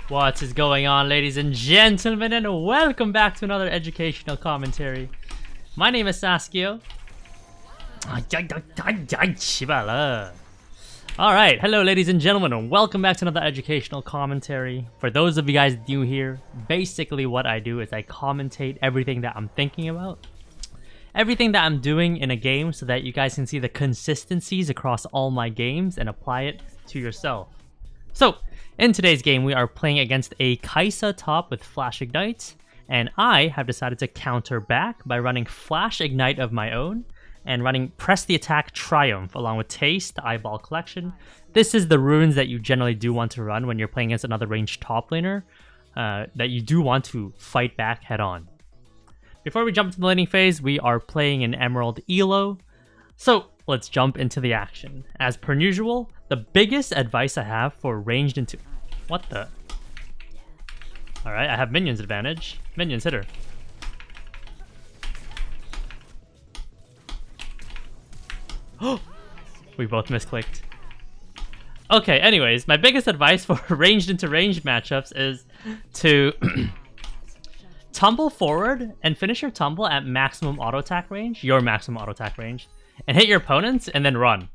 What is going on, ladies and gentlemen, and welcome back to another educational commentary. My name is Saskio. Alright, hello ladies and gentlemen, and welcome back to another educational commentary. For those of you guys new here, basically what I do is I commentate everything that I'm thinking about. Everything that I'm doing in a game so that you guys can see the consistencies across all my games and apply it to yourself. So, in today's game, we are playing against a Kai'Sa top with Flash Ignite, and I have decided to counter back by running Flash Ignite of my own and running Press the Attack Triumph along with Taste, Eyeball Collection. This is the runes that you generally do want to run when you're playing against another ranged top laner that you do want to fight back head on. Before we jump into the laning phase, we are playing an Emerald Elo. So, let's jump into the action. As per usual, the biggest advice I have for ranged into... What the... Alright, I have minions advantage. Minions, hit her. Oh! We both misclicked. Okay, anyways, my biggest advice for ranged into ranged matchups is to... tumble forward and finish your tumble at maximum auto attack range, your maximum auto attack range, and hit your opponents and then run.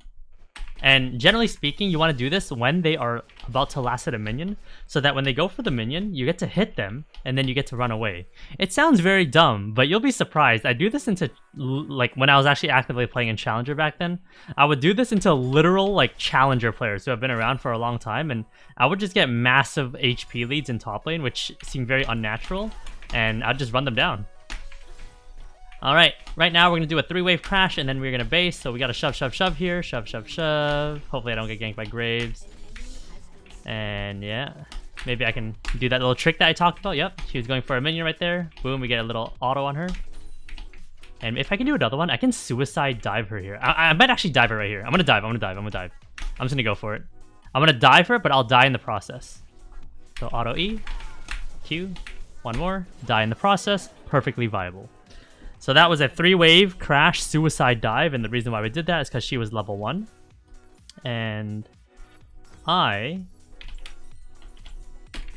And generally speaking, you want to do this when they are about to last hit a minion, so that when they go for the minion, you get to hit them and then you get to run away. It sounds very dumb, but you'll be surprised. I do this into, like, when I was actually actively playing in Challenger back then, I would do this into literal, like, Challenger players who have been around for a long time, and I would just get massive HP leads in top lane, which seemed very unnatural, and I'd just run them down. Alright, right now we're going to do a 3-wave crash and then we're going to base. So we got to shove, shove, shove here. Shove, shove, shove. Hopefully I don't get ganked by Graves. And yeah, maybe I can do that little trick that I talked about. Yep, she was going for a minion right there. Boom, we get a little auto on her. And if I can do another one, I can suicide dive her here. I might actually dive her right here. I'm going to dive, I'm just going to go for it. I'm going to dive her, but I'll die in the process. So auto E, Q, one more, die in the process. Perfectly viable. So that was a 3-wave crash suicide dive, and the reason why we did that is because she was level 1. And I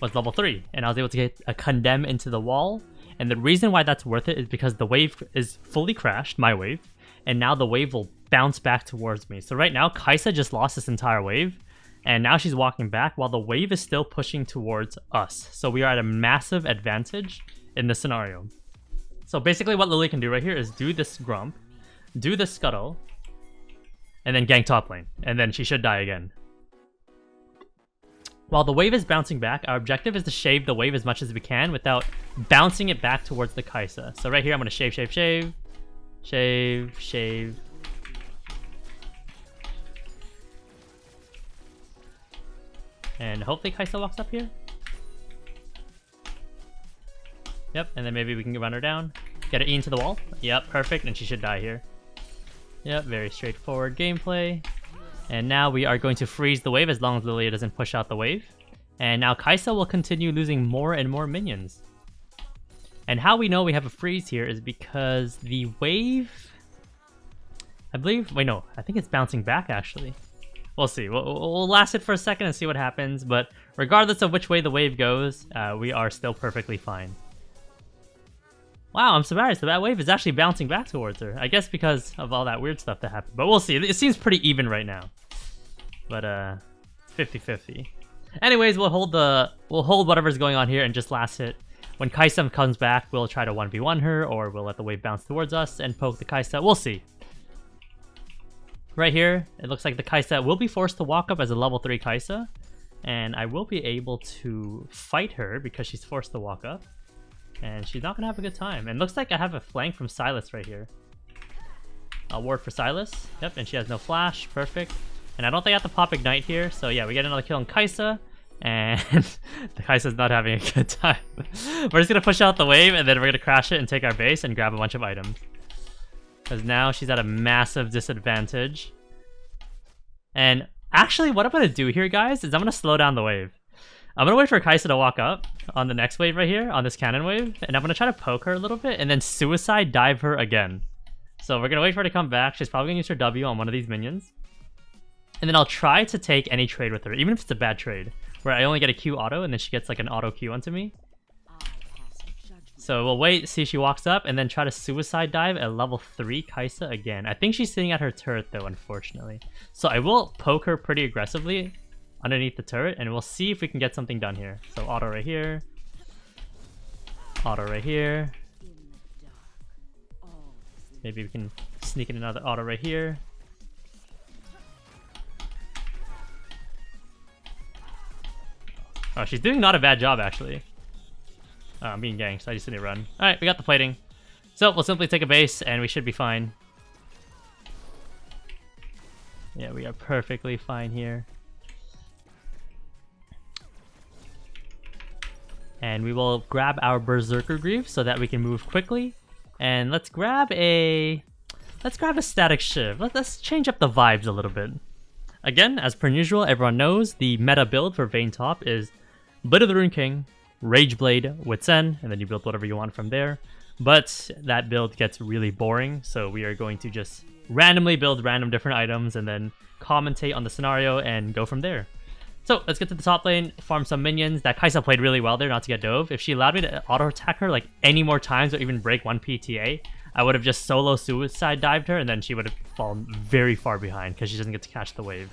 was level 3, and I was able to get a condemn into the wall. And the reason why that's worth it is because the wave is fully crashed, my wave, and now the wave will bounce back towards me. So right now, Kai'Sa just lost this entire wave, and now she's walking back while the wave is still pushing towards us. So we are at a massive advantage in this scenario. So basically what Lily can do right here is do this Grump, do this Scuttle, and then gank top lane. And then she should die again. While the wave is bouncing back, our objective is to shave the wave as much as we can without bouncing it back towards the Kai'Sa. So right here I'm going to shave, shave, shave, shave, shave. And hopefully Kai'Sa walks up here. Yep, and then maybe we can run her down. Get her E into the wall. Yep, perfect, and she should die here. Yep, very straightforward gameplay. And now we are going to freeze the wave as long as Lilia doesn't push out the wave. And now Kai'Sa will continue losing more and more minions. And how we know we have a freeze here is because the wave... I believe... Wait, no. I think it's bouncing back, actually. We'll see. We'll last it for a second and see what happens. But regardless of which way the wave goes, we are still perfectly fine. Wow, I'm surprised. That wave is actually bouncing back towards her. I guess because of all that weird stuff that happened. But we'll see. It seems pretty even right now. But 50-50. Anyways, we'll hold whatever's going on here and just last hit. When Kai'Sa comes back, we'll try to 1v1 her, or we'll let the wave bounce towards us and poke the Kai'Sa. We'll see. Right here, it looks like the Kai'Sa will be forced to walk up as a level 3 Kai'Sa. And I will be able to fight her because she's forced to walk up. And she's not going to have a good time. And looks like I have a flank from Sylas right here. A ward for Sylas. Yep, and she has no flash. Perfect. And I don't think I have to pop Ignite here. So yeah, we get another kill on Kai'Sa. And the Kai'Sa's not having a good time. We're just going to push out the wave and then we're going to crash it and take our base and grab a bunch of items. Because now she's at a massive disadvantage. And actually what I'm going to do here, guys, is I'm going to slow down the wave. I'm going to wait for Kai'Sa to walk up on the next wave right here, on this cannon wave, and I'm going to try to poke her a little bit and then suicide dive her again. So we're going to wait for her to come back. She's probably going to use her W on one of these minions. And then I'll try to take any trade with her, even if it's a bad trade. where I only get a Q auto and then she gets like an auto Q onto me. So we'll wait, see if she walks up, and then try to suicide dive at level 3 Kai'Sa again. I think she's sitting at her turret though, unfortunately. So I will poke her pretty aggressively underneath the turret, and we'll see if we can get something done here. So auto right here. Auto right here. Maybe we can sneak in another auto right here. Oh, she's doing not a bad job actually. Oh, I'm being ganked, so I just need to run. Alright, we got the plating. So we'll simply take a base and we should be fine. Yeah, we are perfectly fine here. And we will grab our Berserker Greaves so that we can move quickly. And let's grab a static shiv. Let's change up the vibes a little bit. Again, as per usual, everyone knows the meta build for Vayne top is Blade of the Rune King, Rage Blade with Zen, and then you build whatever you want from there. But that build gets really boring, so we are going to just randomly build random different items and then commentate on the scenario and go from there. So let's get to the top lane, farm some minions. That Kai'Sa played really well there not to get dove. If she allowed me to auto attack her like any more times or even break one PTA, I would have just solo suicide dived her and then she would have fallen very far behind because she doesn't get to catch the wave.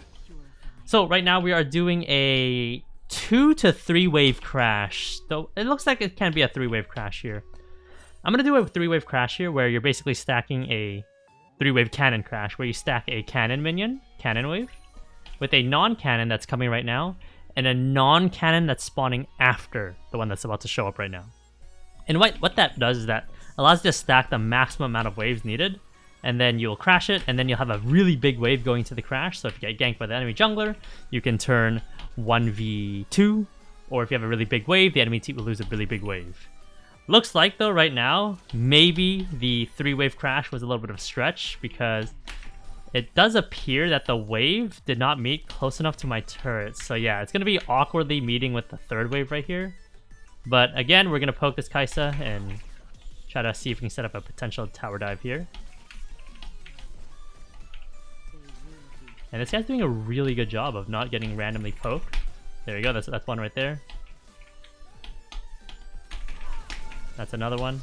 So right now we are doing a 2 to 3 wave crash, though it looks like it can be a 3 wave crash here. I'm gonna do a 3 wave crash here where you're basically stacking a 3 wave cannon crash where you stack a cannon minion, cannon wave, with a non-cannon that's coming right now and a non-cannon that's spawning after the one that's about to show up right now. And what that does is that allows you to stack the maximum amount of waves needed, and then you'll crash it, and then you'll have a really big wave going to the crash. So if you get ganked by the enemy jungler, you can turn 1v2, or if you have a really big wave, the enemy team will lose a really big wave. Looks like though right now, maybe the 3 wave crash was a little bit of a stretch because it does appear that the wave did not meet close enough to my turret. So yeah, it's going to be awkwardly meeting with the 3rd wave right here. But again, we're going to poke this Kai'Sa and try to see if we can set up a potential tower dive here. And this guy's doing a really good job of not getting randomly poked. There you go, that's one right there. That's another one.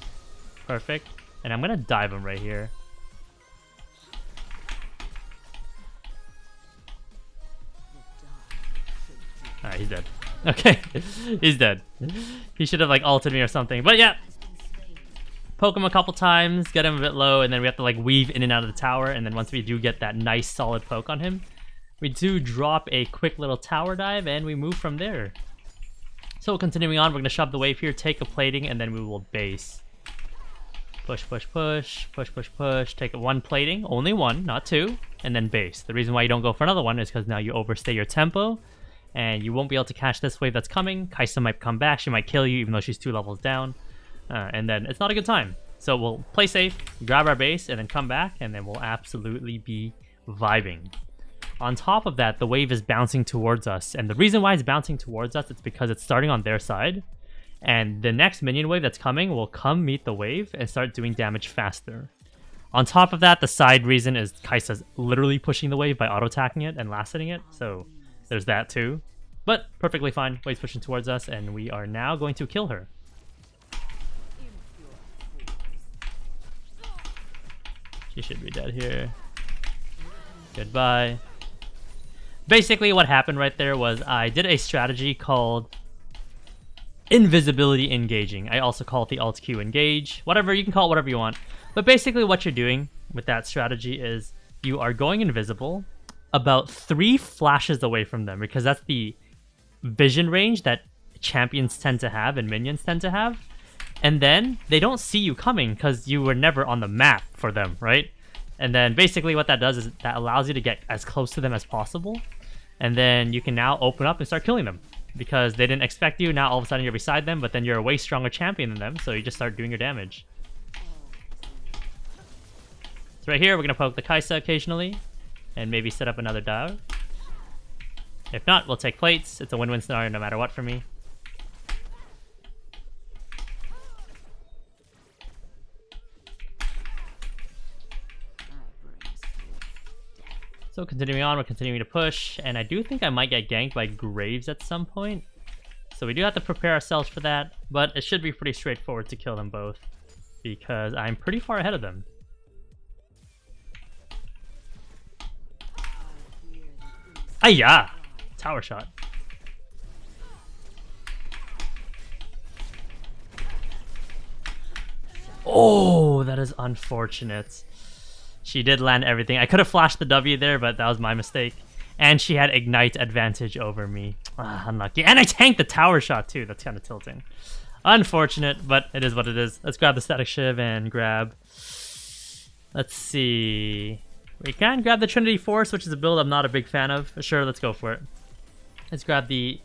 Perfect. And I'm gonna dive him right here. Alright, he's dead. Okay, he's dead. He should have like ulted me or something. But yeah, poke him a couple times, get him a bit low, and then we have to like weave in and out of the tower. And then once we do get that nice solid poke on him, we do drop a quick little tower dive and we move from there. So continuing on, we're going to shove the wave here, take a plating, and then we will base. Push, push, push, push, push, push. Take one plating, only one, not two, and then base. The reason why you don't go for another one is because now you overstay your tempo, and you won't be able to catch this wave that's coming. Kai'Sa might come back, she might kill you even though she's 2 levels down. And then it's not a good time. So we'll play safe, grab our base, and then come back, and then we'll absolutely be vibing. On top of that, the wave is bouncing towards us, and the reason why it's bouncing towards us is because it's starting on their side, and the next minion wave that's coming will come meet the wave and start doing damage faster. On top of that, the side reason is Kai'Sa's literally pushing the wave by auto-attacking it and last-hitting it, so there's that too. But perfectly fine, wave's pushing towards us, and we are now going to kill her. She should be dead here. Goodbye. Basically what happened right there was I did a strategy called Invisibility Engaging. I also call it the Alt Q Engage. Whatever, you can call it whatever you want. But basically what you're doing with that strategy is you are going invisible about 3 flashes away from them, because that's the vision range that champions tend to have and minions tend to have. And then they don't see you coming because you were never on the map for them, right? And then basically what that does is that allows you to get as close to them as possible. And then you can now open up and start killing them because they didn't expect you. Now all of a sudden you're beside them, but then you're a way stronger champion than them, so you just start doing your damage. So right here, we're going to poke the Kai'Sa occasionally and maybe set up another dive. If not, we'll take plates. It's a win-win scenario no matter what for me. So continuing on, we're continuing to push, and I do think I might get ganked by Graves at some point. So we do have to prepare ourselves for that, but it should be pretty straightforward to kill them both, because I'm pretty far ahead of them. Ayah! Tower shot. Oh, that is unfortunate. She did land everything. I could have flashed the W there, but that was my mistake. And she had Ignite advantage over me. Unlucky. And I tanked the tower shot too. That's kind of tilting. Unfortunate, but it is what it is. Let's grab the Static Shiv and grab... Let's see... We can grab the Trinity Force, which is a build I'm not a big fan of. Sure, let's go for it. Let's grab the...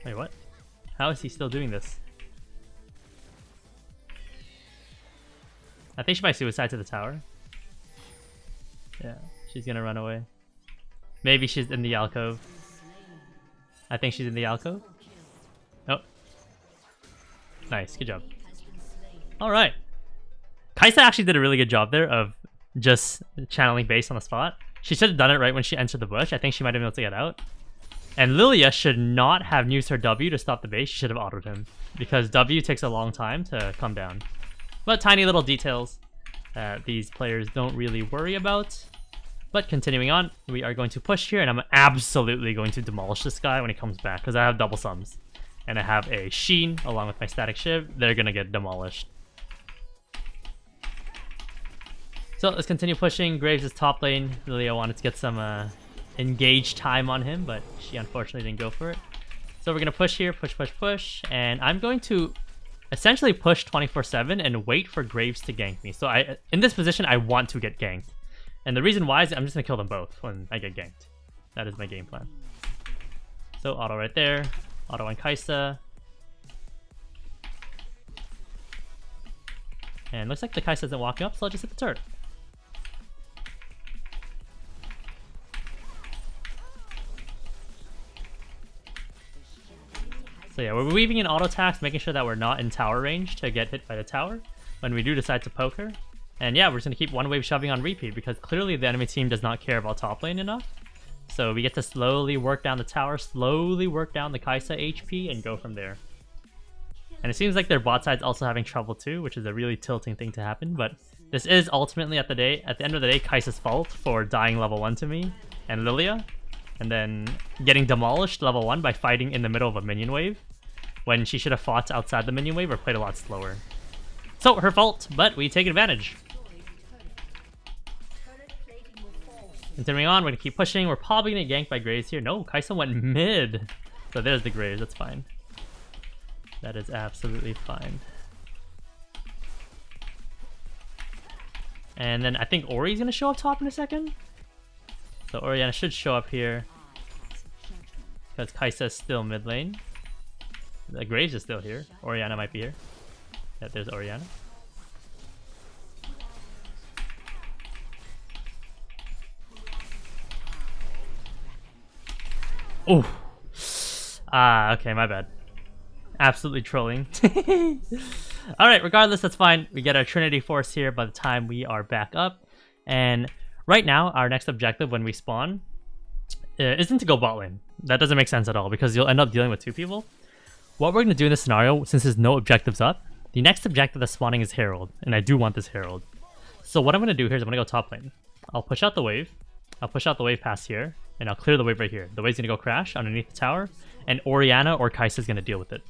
Wait, what? How is he still doing this? I think she might suicide to the tower. Yeah, she's gonna run away. Maybe she's in the alcove. I think she's in the alcove. Oh. Nice, good job. Alright. Kai'Sa actually did a really good job there of just channeling base on the spot. She should have done it right when she entered the bush. I think she might have been able to get out. And Lilia should not have used her W to stop the base. She should have autoed him, because W takes a long time to come down. But tiny little details that these players don't really worry about. But continuing on, we are going to push here, and I'm absolutely going to demolish this guy when he comes back, because I have double sums. And I have a Sheen along with my Static Shiv. They're going to get demolished. So let's continue pushing. Graves is top lane. Lilia wanted to get some engage time on him, but she unfortunately didn't go for it. So we're going to push here, push, and I'm going to essentially push 24/7 and wait for Graves to gank me. So in this position, I want to get ganked. And the reason why is I'm just going to kill them both when I get ganked. That is my game plan. So auto right there. Auto on Kai'Sa. And looks like the Kai'Sa isn't walking up, so I'll just hit the turret. So yeah, we're weaving in auto attacks, making sure that we're not in tower range to get hit by the tower when we do decide to poke her. And yeah, we're just going to keep one wave shoving on repeat, because clearly the enemy team does not care about top lane enough. So we get to slowly work down the tower, slowly work down the Kai'Sa HP, and go from there. And it seems like their bot side's also having trouble too, which is a really tilting thing to happen. But this is ultimately at the end of the day, Kai'Sa's fault for dying level 1 to me and Lilia, and then getting demolished level 1 by fighting in the middle of a minion wave, when she should have fought outside the minion wave or played a lot slower. So her fault, but we take advantage. Continuing on, we're gonna keep pushing. We're probably gonna get ganked by Graves here. No, Kai'Sa went mid. So there's the Graves, that's fine. That is absolutely fine. And then I think Ori's gonna show up top in a second. So Orianna should show up here, because Kai'Sa is still mid lane. The Graves is still here. Orianna might be here. Yeah, there's Orianna. Oh. Okay, my bad. Absolutely trolling. Alright, regardless, that's fine. We get our Trinity Force here by the time we are back up. And right now, our next objective when we spawn isn't to go bot lane. That doesn't make sense at all, because you'll end up dealing with 2 people. What we're going to do in this scenario, since there's no objectives up, the next objective that's spawning is Herald, and I do want this Herald. So what I'm going to do here is I'm going to go top lane. I'll push out the wave. I'll push out the wave past here, and I'll clear the wave right here. The wave's going to go crash underneath the tower, and Orianna or Kai'Sa is going to deal with it.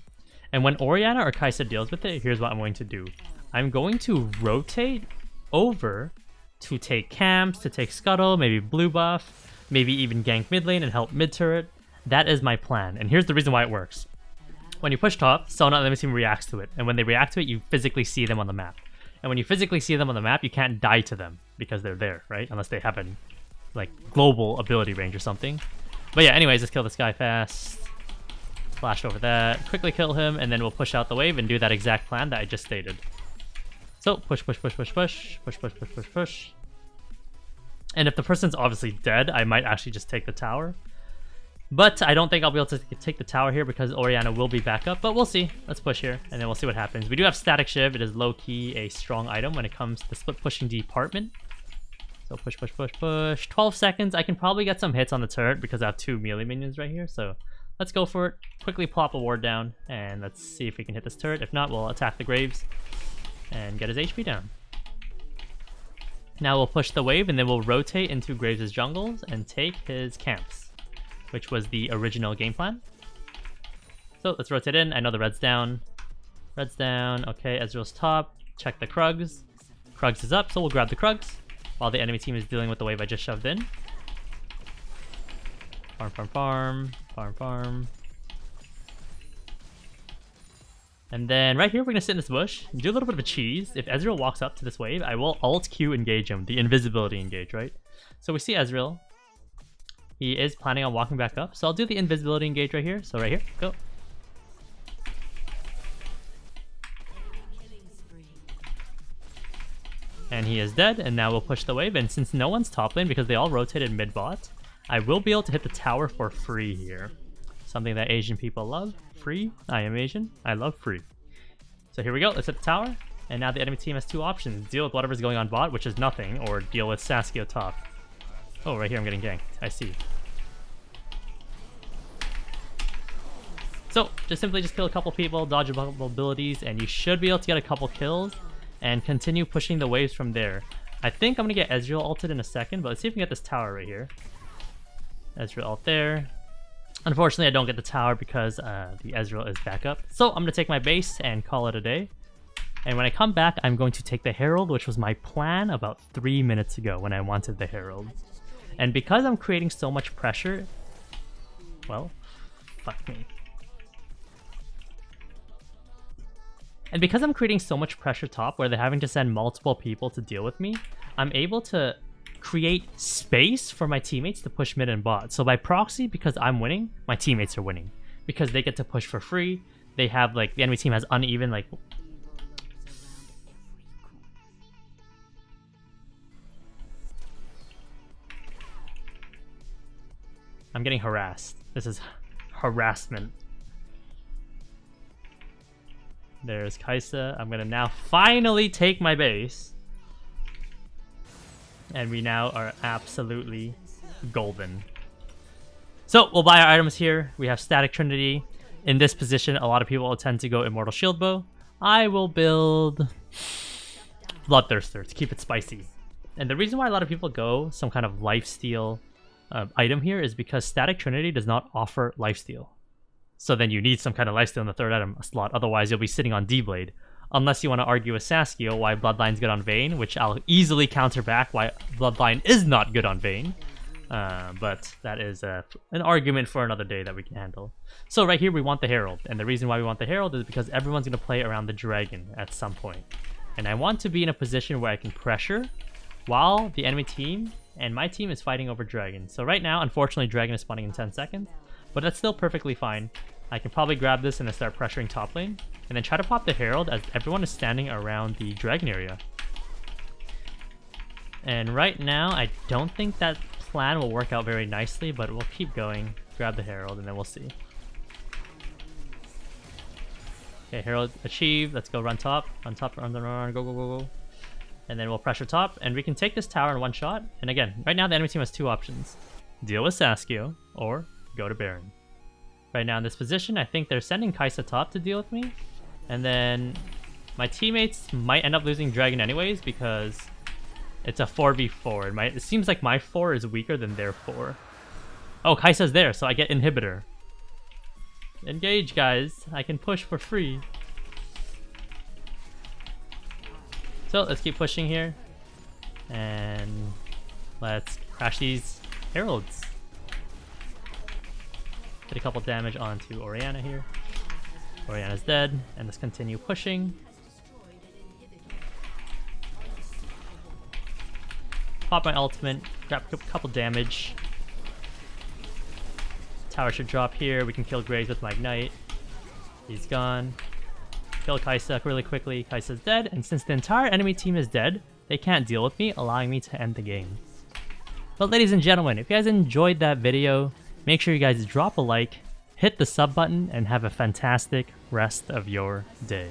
And when Orianna or Kai'Sa deals with it, here's what I'm going to do. I'm going to rotate over to take camps, to take scuttle, maybe blue buff, maybe even gank mid lane and help mid turret. That is my plan, and here's the reason why it works. When you push top, someone on the enemy team reacts to it, and when they react to it, you physically see them on the map. And when you physically see them on the map, you can't die to them because they're there, right? Unless they have an like global ability range or something. But yeah, anyways, let's kill this guy fast. Flash over that, quickly kill him, and then we'll push out the wave and do that exact plan that I just stated. So push. And if the person's obviously dead, I might actually just take the tower. But I don't think I'll be able to take the tower here because Orianna will be back up, but we'll see. Let's push here, and then we'll see what happens. We do have Static Shiv. It is low-key a strong item when it comes to the split pushing department. So push, push, push, push. 12 seconds. I can probably get some hits on the turret because I have 2 melee minions right here. So let's go for it. Quickly plop a ward down, and let's see if we can hit this turret. If not, we'll attack the Graves and get his HP down. Now we'll push the wave, and then we'll rotate into Graves' jungles and take his camps, which was the original game plan. So let's rotate in. I know the red's down. Red's down. Okay, Ezreal's top. Check the Krugs. Krugs is up, so we'll grab the Krugs while the enemy team is dealing with the wave I just shoved in. Farm, farm, farm. Farm, farm. And then right here, we're going to sit in this bush and do a little bit of a cheese. If Ezreal walks up to this wave, I will Alt-Q engage him, the invisibility engage, right? So we see Ezreal. He is planning on walking back up, so I'll do the invisibility engage right here. So right here, go. And he is dead, and now we'll push the wave. And since no one's top lane because they all rotated mid-bot, I will be able to hit the tower for free here. Something that Asian people love. Free. I am Asian. I love free. So here we go. Let's hit the tower. And now the enemy team has 2 options. Deal with whatever's going on bot, which is nothing, or deal with Saskio top. Oh, right here I'm getting ganked. I see. So just simply kill a couple people, dodge a couple abilities, and you should be able to get a couple kills and continue pushing the waves from there. I think I'm going to get Ezreal ulted in a second, but let's see if we can get this tower right here. Ezreal ult there. Unfortunately, I don't get the tower because the Ezreal is back up. So I'm going to take my base and call it a day. And when I come back, I'm going to take the Herald, which was my plan about 3 minutes ago when I wanted the Herald. And because I'm creating so much pressure, well, fuck me. And because I'm creating so much pressure top where they're having to send multiple people to deal with me, I'm able to create space for my teammates to push mid and bot. So by proxy, because I'm winning, my teammates are winning. Because they get to push for free. They have, like, the enemy team has uneven, like... I'm getting harassed. This is harassment. There's Kaisa. I'm gonna now finally take my base. And we now are absolutely golden. So we'll buy our items here. We have Static Trinity. In this position, a lot of people will tend to go Immortal Shield Bow. I will build Bloodthirster to keep it spicy. And the reason why a lot of people go some kind of lifesteal item here is because Static Trinity does not offer lifesteal. So then you need some kind of lifesteal in the third item slot. Otherwise, you'll be sitting on D-Blade. Unless you want to argue with Saskio why Bloodline's good on Vayne, which I'll easily counter back why Bloodline is not good on Vayne. But that is an argument for another day that we can handle. So right here we want the Herald. And the reason why we want the Herald is because everyone's going to play around the Dragon at some point. And I want to be in a position where I can pressure while the enemy team and my team is fighting over Dragon. So right now, unfortunately, Dragon is spawning in 10 seconds. But that's still perfectly fine. I can probably grab this and then start pressuring top lane. And then try to pop the Herald as everyone is standing around the Dragon area. And right now, I don't think that plan will work out very nicely, but we'll keep going. Grab the Herald and then we'll see. Okay, Herald achieved. Let's go run top. Run top, run, go, go, go, go. And then we'll pressure top. And we can take this tower in one shot. And again, right now the enemy team has 2 options. Deal with Saskio or go to Baron. Right now in this position, I think they're sending Kaisa top to deal with me. And then my teammates might end up losing Dragon anyways because it's a 4v4. It seems like my 4 is weaker than their 4. Oh, Kaisa's there, so I get Inhibitor. Engage, guys. I can push for free. So let's keep pushing here. And let's crash these Heralds. Get a couple damage onto Orianna here. Orianna's dead, and let's continue pushing. Pop my ultimate, grab a couple damage. Tower should drop here. We can kill Graves with my Ignite. He's gone. Kill Kaisa really quickly. Kaisa's dead, and since the entire enemy team is dead, they can't deal with me, allowing me to end the game. But ladies and gentlemen, if you guys enjoyed that video, make sure you guys drop a like, hit the sub button, and have a fantastic rest of your day.